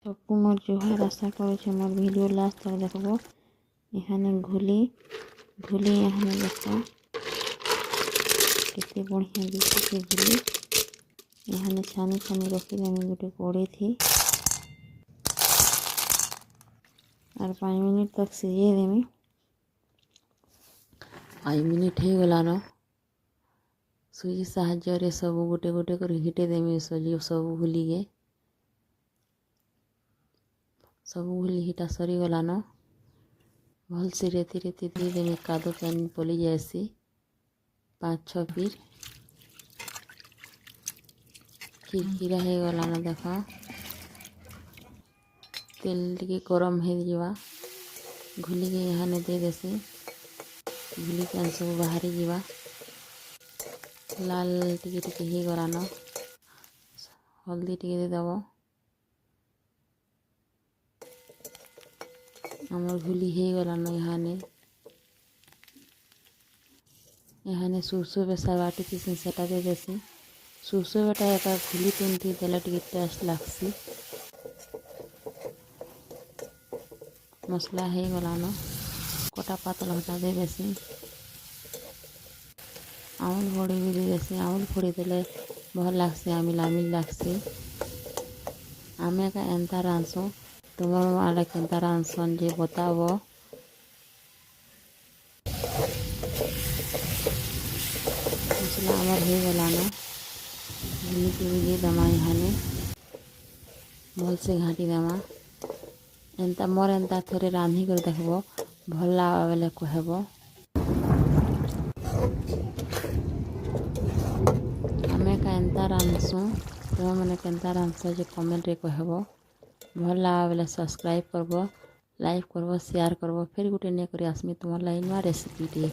सबको मोर जोहार आशा करुचे मोर वीडियो लास्ट तक देखबो। एहाने घुली एहाने देख केते बढ़िया दिखुचे घुली। एहाने छानी छानी रखिदेमी गोटे कड़े थी और 5 मिनट तक सिझे देमी। 5 मिनट हो गलान। सुजी साहाଯ୍ୟରେ सब गोटे गोटे कर हिटे देमी। सुजी सब घुली के सब घुली हिटा सरी गलान। भल से रेती रेती दी देमी कादो पेन पली जाएसी 5-6 फिर खिरखिरा हो गलान। देख तेल टिके गरम हो जावा घुली के यहाँ दे देसी। घुली के सब बाहरी जावा लाल टिके टिके हो गलान। हल्दी टिके दे दबो। आमर घुली हो गलान। यहाँ सुरसो बेसा बाटी थी सेटा दे देसी। सुरसो बेटा एक घुली तुंती देला टिके टेस्ट लागसी। मसला हो गलान। कटा पातल हटा दे देसी। आउल फोड़ी भी दे देसी। आउल फोड़ी देले भल लागसी आमिल आमिल लागसी। आमे का एंता रांसो तुमर आड़े केंता रांसन जे बताबो। मसला आमर हो गलान। घुली के भी दमा यहाँ भल से घाटी देमा। एंता मोर एंता थोड़े रांधी कर देखबो भल लावा बेले कहबो। आमे का एंता रांधसु तुम मैंने केंता रांधस जे कमेंट रे कहबो। भल लावा बेले सब्सक्राइब करबो, लाइक करबो, शेयर करबो। फिर गोटे ने करी आसमी तुम लाइन रेसिपी टी।